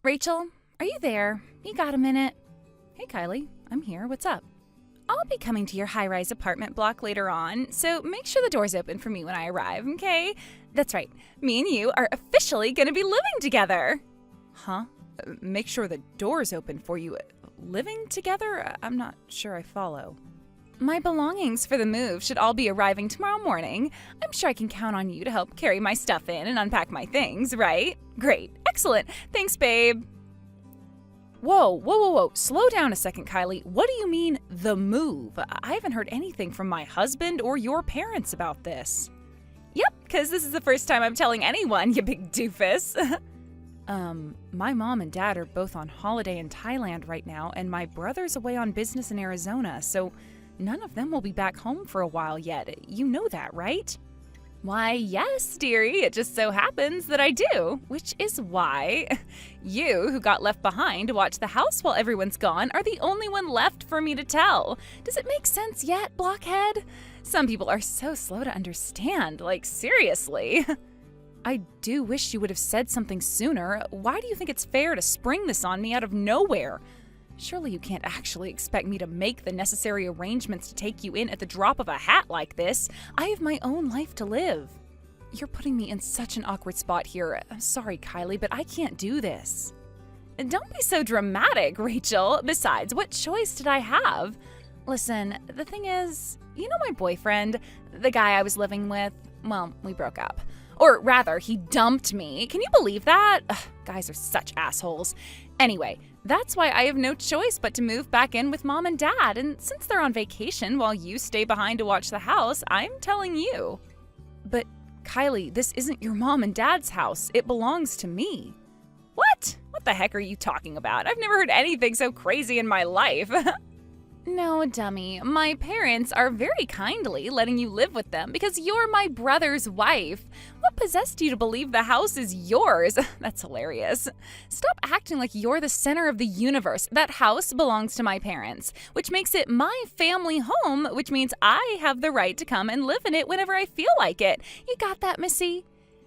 Rachel, are you there? You got a minute? Hey, Kylie, I'm here. What's up? I'll be coming to your high-rise apartment block later on, so make sure the door's open for me when I arrive, okay? That's right. Me and you are officially gonna be living together. Huh? Make sure the door's open for you. Living together? I'm not sure I follow. My belongings for the move should all be arriving tomorrow morning. I'm sure I can count on you to help carry my stuff in and unpack my things, right? Great. Excellent. Thanks, babe. Whoa. Slow down a second, Kylie. What do you mean, the move? I haven't heard anything from my husband or your parents about this. Yep, because this is the first time I'm telling anyone, you big doofus. My mom and dad are both on holiday in Thailand right now, and my brother's away on business in Arizona, so none of them will be back home for a while yet. You know that, right? Why, yes, dearie. It just so happens that I do, which is why you, who got left behind to watch the house while everyone's gone, are the only one left for me to tell. Does it make sense yet, blockhead? Some people are so slow to understand, like seriously. I do wish you would have said something sooner. Why do you think it's fair to spring this on me out of nowhere? Surely you can't actually expect me to make the necessary arrangements to take you in at the drop of a hat like this. I have my own life to live. You're putting me in such an awkward spot here. I'm sorry, Kylie, but I can't do this. Don't be so dramatic, Rachel. Besides, what choice did I have? Listen, the thing is, you know my boyfriend, the guy I was living with? Well, we broke up. Or rather, he dumped me. Can you believe that? Ugh, guys are such assholes. Anyway, that's why I have no choice but to move back in with mom and dad. And since they're on vacation while you stay behind to watch the house, I'm telling you. But Kylie, this isn't your mom and dad's house. It belongs to me. What? What the heck are you talking about? I've never heard anything so crazy in my life. No, dummy. My parents are very kindly letting you live with them because you're my brother's wife. What possessed you to believe the house is yours? That's hilarious. Stop acting like you're the center of the universe. That house belongs to my parents, which makes it my family home, which means I have the right to come and live in it whenever I feel like it. You got that, Missy?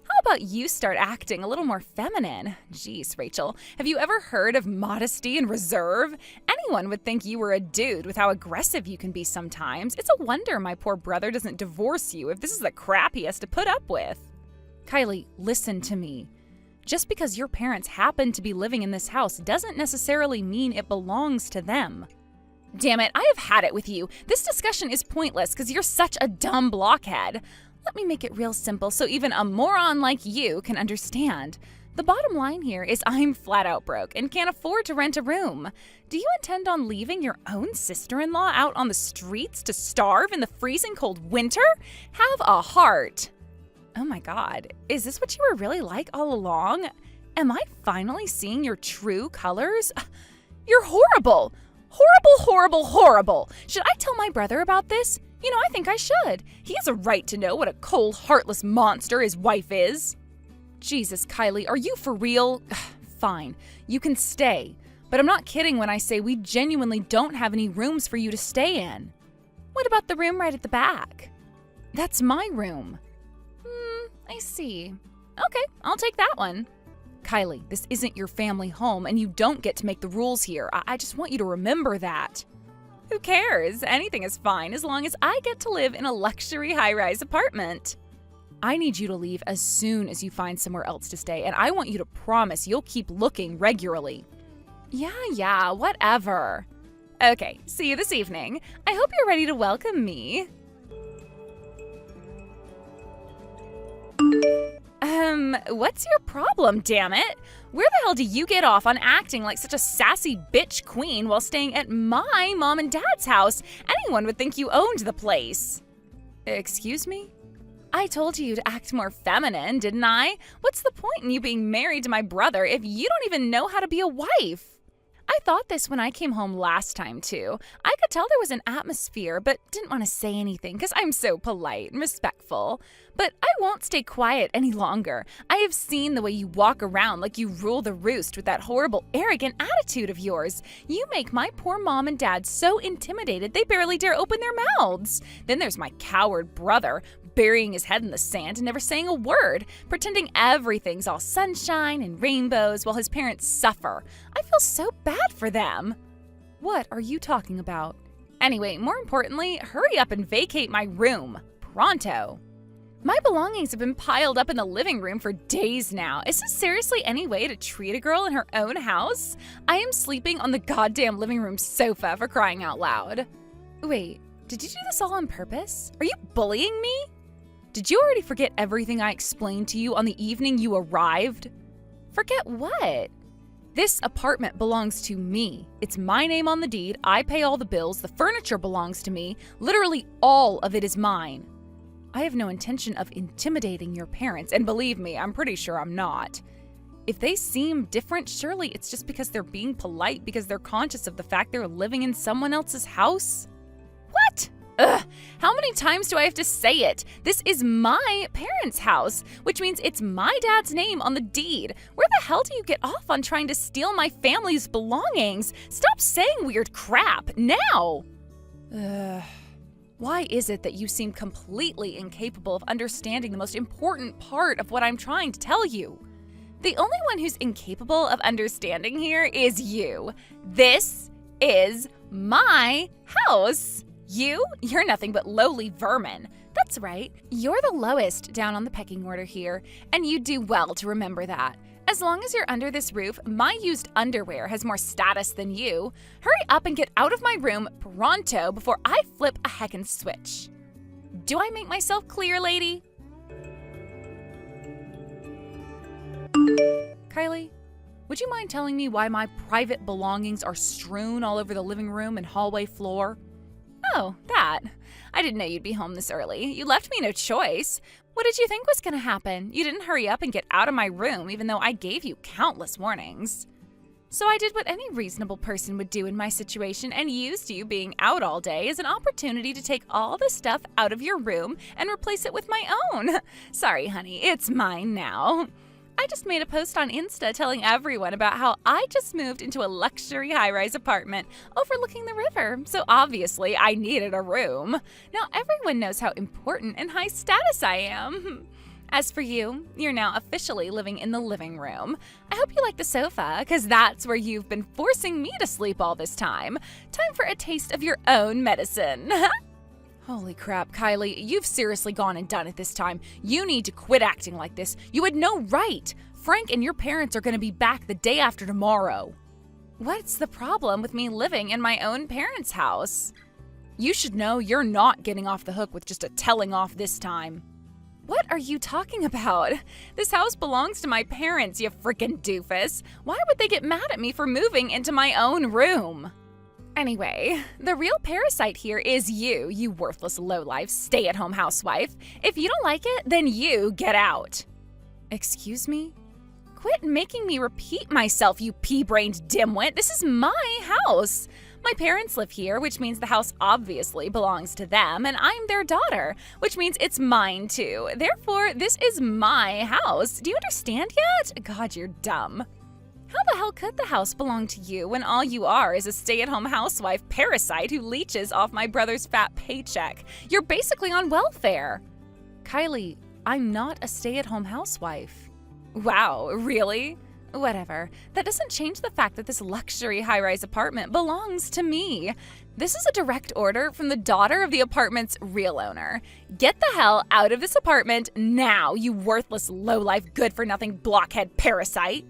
How about you start acting a little more feminine? Jeez, Rachel, have you ever heard of modesty and reserve? Anyone would think you were a dude with how aggressive you can be sometimes. It's a wonder my poor brother doesn't divorce you if this is the crap he has to put up with. Kylie, listen to me. Just because your parents happen to be living in this house doesn't necessarily mean it belongs to them. Damn it, I have had it with you. This discussion is pointless because you're such a dumb blockhead. Let me make it real simple so even a moron like you can understand. The bottom line here is I'm flat out broke and can't afford to rent a room. Do you intend on leaving your own sister-in-law out on the streets to starve in the freezing cold winter? Have a heart. Oh my God, is this what you were really like all along? Am I finally seeing your true colors? You're horrible. Horrible. Should I tell my brother about this? You know, I think I should. He has a right to know what a cold, heartless monster his wife is. Jesus, Kylie, are you for real? Fine, you can stay. But I'm not kidding when I say we genuinely don't have any rooms for you to stay in. What about the room right at the back? That's my room. I see. Okay, I'll take that one. Kylie, this isn't your family home and you don't get to make the rules here. I just want you to remember that. Who cares? Anything is fine as long as I get to live in a luxury high-rise apartment. I need you to leave as soon as you find somewhere else to stay, and I want you to promise you'll keep looking regularly. Yeah, whatever. Okay, see you this evening. I hope you're ready to welcome me. What's your problem, damn it? Where the hell do you get off on acting like such a sassy bitch queen while staying at my mom and dad's house? Anyone would think you owned the place. Excuse me? I told you to act more feminine, didn't I? What's the point in you being married to my brother if you don't even know how to be a wife? I thought this when I came home last time, too. I could tell there was an atmosphere, but didn't want to say anything because I'm so polite and respectful. But I won't stay quiet any longer. I have seen the way you walk around like you rule the roost with that horrible, arrogant attitude of yours. You make my poor mom and dad so intimidated they barely dare open their mouths. Then there's my coward brother, burying his head in the sand and never saying a word, pretending everything's all sunshine and rainbows while his parents suffer. I feel so bad for them. What are you talking about? Anyway, more importantly, hurry up and vacate my room. Pronto. My belongings have been piled up in the living room for days now. Is this seriously any way to treat a girl in her own house? I am sleeping on the goddamn living room sofa, for crying out loud. Wait, did you do this all on purpose? Are you bullying me? Did you already forget everything I explained to you on the evening you arrived? Forget what? This apartment belongs to me. It's my name on the deed, I pay all the bills, the furniture belongs to me, literally all of it is mine. I have no intention of intimidating your parents, and believe me, I'm pretty sure I'm not. If they seem different, surely it's just because they're being polite because they're conscious of the fact they're living in someone else's house? What? Ugh, how many times do I have to say it? This is my parents' house, which means it's my dad's name on the deed. Where the hell do you get off on trying to steal my family's belongings? Stop saying weird crap, now! Why is it that you seem completely incapable of understanding the most important part of what I'm trying to tell you? The only one who's incapable of understanding here is you. This is my house. You're nothing but lowly vermin. That's right, you're the lowest down on the pecking order here, and you do well to remember that. As long as you're under this roof, my used underwear has more status than you. Hurry up and get out of my room pronto before I flip a heckin' switch. Do I make myself clear, lady? Kylie, would you mind telling me why my private belongings are strewn all over the living room and hallway floor? Oh, that. I didn't know you'd be home this early. You left me no choice. What did you think was going to happen? You didn't hurry up and get out of my room, even though I gave you countless warnings. So I did what any reasonable person would do in my situation and used you being out all day as an opportunity to take all the stuff out of your room and replace it with my own. Sorry, honey, it's mine now. I just made a post on Insta telling everyone about how I just moved into a luxury high-rise apartment overlooking the river, so obviously I needed a room. Now everyone knows how important and high status I am. As for you, you're now officially living in the living room. I hope you like the sofa, because that's where you've been forcing me to sleep all this time. Time for a taste of your own medicine. Holy crap, Kylie, you've seriously gone and done it this time. You need to quit acting like this. You had no right. Frank and your parents are going to be back the day after tomorrow. What's the problem with me living in my own parents' house? You should know you're not getting off the hook with just a telling off this time. What are you talking about? This house belongs to my parents, you frickin' doofus. Why would they get mad at me for moving into my own room? Anyway, the real parasite here is you worthless lowlife stay-at-home housewife. If you don't like it, then you get out. Excuse me? Quit making me repeat myself, you pea-brained dimwit. This is my house. My parents live here, which means the house obviously belongs to them, and I'm their daughter, which means it's mine too. Therefore, this is my house. Do you understand yet? God, you're dumb. How the hell could the house belong to you when all you are is a stay-at-home housewife parasite who leeches off my brother's fat paycheck? You're basically on welfare. Kylie, I'm not a stay-at-home housewife. Wow, really? Whatever. That doesn't change the fact that this luxury high-rise apartment belongs to me. This is a direct order from the daughter of the apartment's real owner. Get the hell out of this apartment now, you worthless lowlife good-for-nothing blockhead parasite.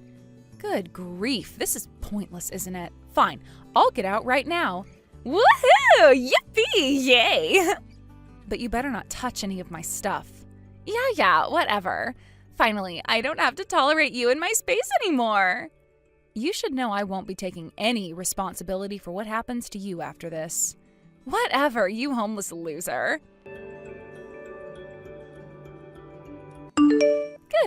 Good grief, this is pointless, isn't it? Fine, I'll get out right now. Woohoo! Yippee! Yay! But you better not touch any of my stuff. Yeah, whatever. Finally, I don't have to tolerate you in my space anymore. You should know I won't be taking any responsibility for what happens to you after this. Whatever, you homeless loser.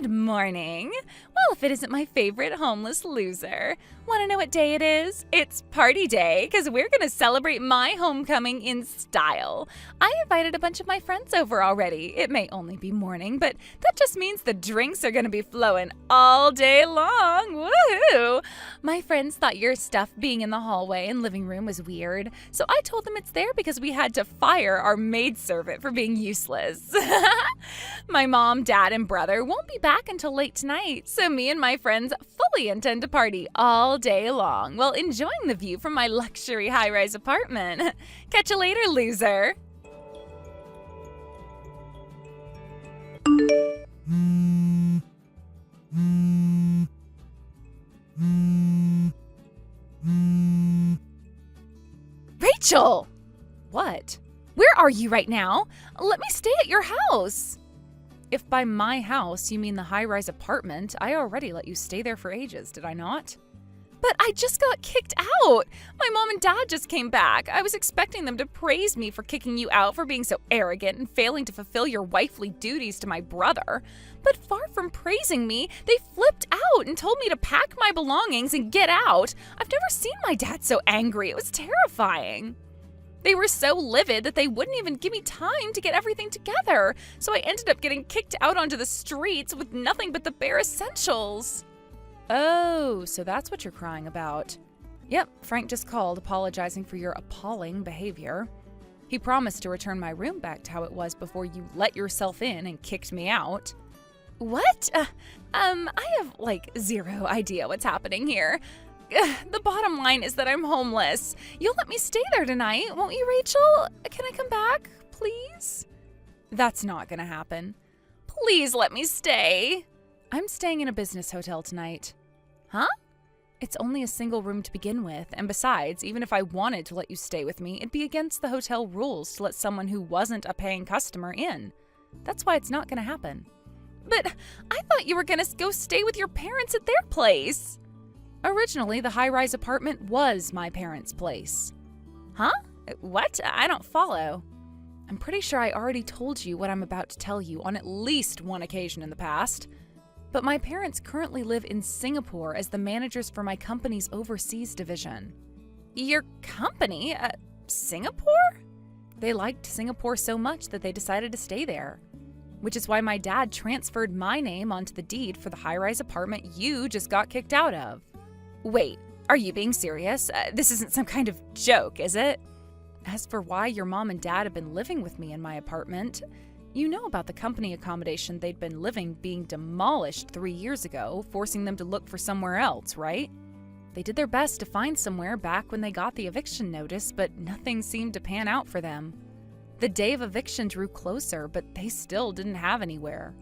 Good morning. Well, if it isn't my favorite homeless loser. Want to know what day it is? It's party day, because we're going to celebrate my homecoming in style. I invited a bunch of my friends over already. It may only be morning, but that just means the drinks are going to be flowing all day long. Woohoo! My friends thought your stuff being in the hallway and living room was weird, so I told them it's there because we had to fire our maidservant for being useless. My mom, dad, and brother won't be back until late tonight, so me and my friends fully intend to party all day long while enjoying the view from my luxury high-rise apartment. Catch you later, loser. Rachel! What? Where are you right now? Let me stay at your house. If by my house you mean the high-rise apartment, I already let you stay there for ages, did I not? But I just got kicked out. My mom and dad just came back. I was expecting them to praise me for kicking you out for being so arrogant and failing to fulfill your wifely duties to my brother. But far from praising me, they flipped out and told me to pack my belongings and get out. I've never seen my dad so angry. It was terrifying. They were so livid that they wouldn't even give me time to get everything together. So I ended up getting kicked out onto the streets with nothing but the bare essentials. Oh, so that's what you're crying about. Yep, Frank just called apologizing for your appalling behavior. He promised to return my room back to how it was before you let yourself in and kicked me out. What? I have, zero idea what's happening here. The bottom line is that I'm homeless. You'll let me stay there tonight, won't you, Rachel? Can I come back, please? That's not gonna happen. Please let me stay. I'm staying in a business hotel tonight. Huh? It's only a single room to begin with, and besides, even if I wanted to let you stay with me, it'd be against the hotel rules to let someone who wasn't a paying customer in. That's why it's not gonna happen. But I thought you were gonna go stay with your parents at their place. Originally, the high-rise apartment was my parents' place. Huh? What? I don't follow. I'm pretty sure I already told you what I'm about to tell you on at least one occasion in the past. But my parents currently live in Singapore as the managers for my company's overseas division. Your company? Singapore? They liked Singapore so much that they decided to stay there. Which is why my dad transferred my name onto the deed for the high-rise apartment you just got kicked out of. Wait, are you being serious? This isn't some kind of joke, is it? As for why your mom and dad have been living with me in my apartment, you know about the company accommodation they'd been living being demolished 3 years ago, forcing them to look for somewhere else, right? They did their best to find somewhere back when they got the eviction notice, but nothing seemed to pan out for them. The day of eviction drew closer, but they still didn't have anywhere.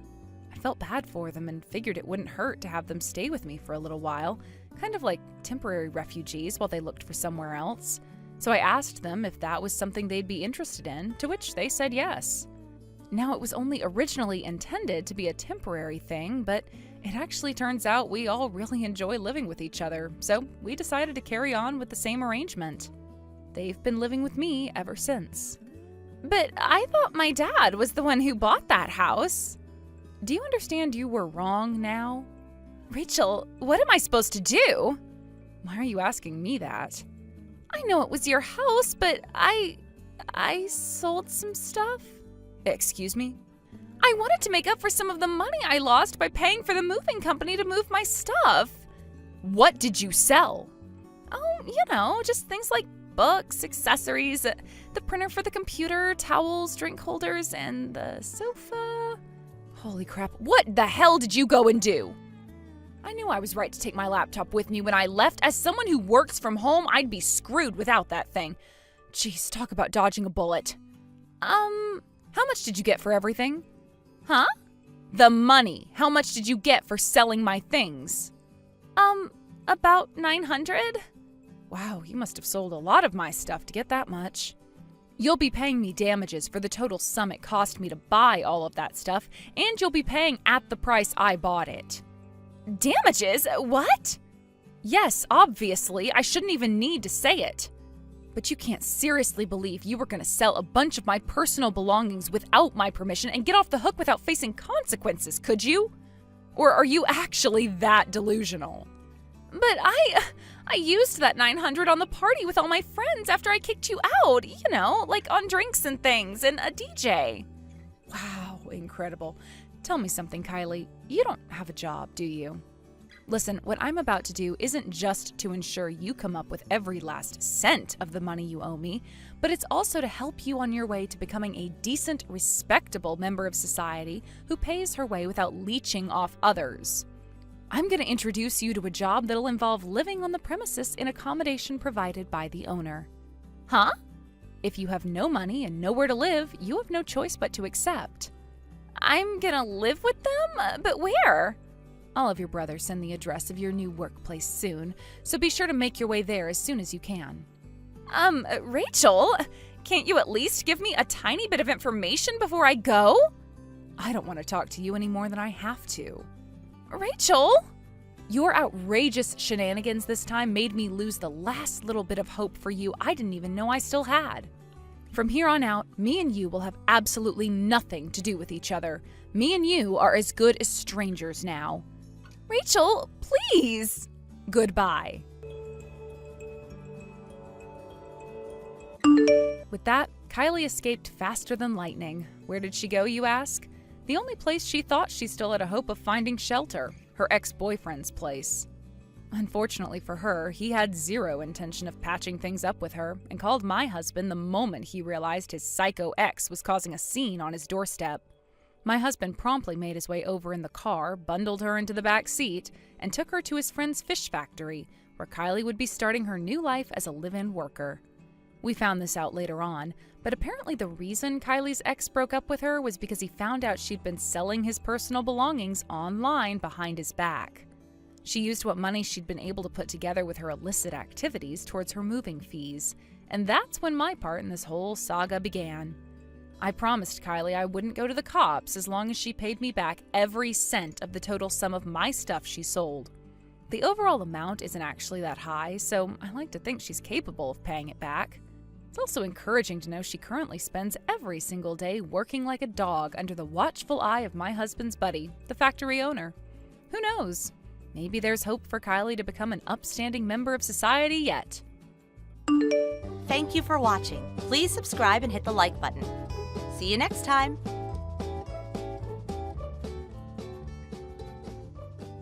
I felt bad for them and figured it wouldn't hurt to have them stay with me for a little while, kind of like temporary refugees while they looked for somewhere else. So I asked them if that was something they'd be interested in, to which they said yes. Now, it was only originally intended to be a temporary thing, but it actually turns out we all really enjoy living with each other, so we decided to carry on with the same arrangement. They've been living with me ever since. But I thought my dad was the one who bought that house. Do you understand you were wrong now? Rachel, what am I supposed to do? Why are you asking me that? I know it was your house, but I sold some stuff. Excuse me? I wanted to make up for some of the money I lost by paying for the moving company to move my stuff. What did you sell? Oh, just things like books, accessories, the printer for the computer, towels, drink holders, and the sofa. Holy crap, what the hell did you go and do? I knew I was right to take my laptop with me when I left. As someone who works from home, I'd be screwed without that thing. Jeez, talk about dodging a bullet. How much did you get for everything? Huh? The money. How much did you get for selling my things? About 900? Wow, you must have sold a lot of my stuff to get that much. You'll be paying me damages for the total sum it cost me to buy all of that stuff, and you'll be paying at the price I bought it. Damages? What? Yes, obviously, I shouldn't even need to say it. But you can't seriously believe you were going to sell a bunch of my personal belongings without my permission and get off the hook without facing consequences, could you? Or are you actually that delusional? But I used that 900 on the party with all my friends after I kicked you out, like on drinks and things and a DJ. Wow, incredible. Tell me something, Kylie. You don't have a job, do you? Listen, what I'm about to do isn't just to ensure you come up with every last cent of the money you owe me, but it's also to help you on your way to becoming a decent, respectable member of society who pays her way without leeching off others. I'm going to introduce you to a job that'll involve living on the premises in accommodation provided by the owner. Huh? If you have no money and nowhere to live, you have no choice but to accept. I'm gonna live with them? But where? I'll have your brother send the address of your new workplace soon, so be sure to make your way there as soon as you can. Rachel, can't you at least give me a tiny bit of information before I go? I don't want to talk to you any more than I have to. Rachel? Your outrageous shenanigans this time made me lose the last little bit of hope for you I didn't even know I still had. From here on out, me and you will have absolutely nothing to do with each other. Me and you are as good as strangers now. Rachel, please! Goodbye. With that, Kylie escaped faster than lightning. Where did she go, you ask? The only place she thought she still had a hope of finding shelter, her ex-boyfriend's place. Unfortunately for her, he had zero intention of patching things up with her and called my husband the moment he realized his psycho ex was causing a scene on his doorstep. My husband promptly made his way over in the car, bundled her into the back seat, and took her to his friend's fish factory, where Kylie would be starting her new life as a live-in worker. We found this out later on, but apparently the reason Kylie's ex broke up with her was because he found out she'd been selling his personal belongings online behind his back. She used what money she'd been able to put together with her illicit activities towards her moving fees, and that's when my part in this whole saga began. I promised Kylie I wouldn't go to the cops as long as she paid me back every cent of the total sum of my stuff she sold. The overall amount isn't actually that high, so I like to think she's capable of paying it back. It's also encouraging to know she currently spends every single day working like a dog under the watchful eye of my husband's buddy, the factory owner. Who knows? Maybe there's hope for Kylie to become an upstanding member of society yet. Thank you for watching. Please subscribe and hit the like button. See you next time.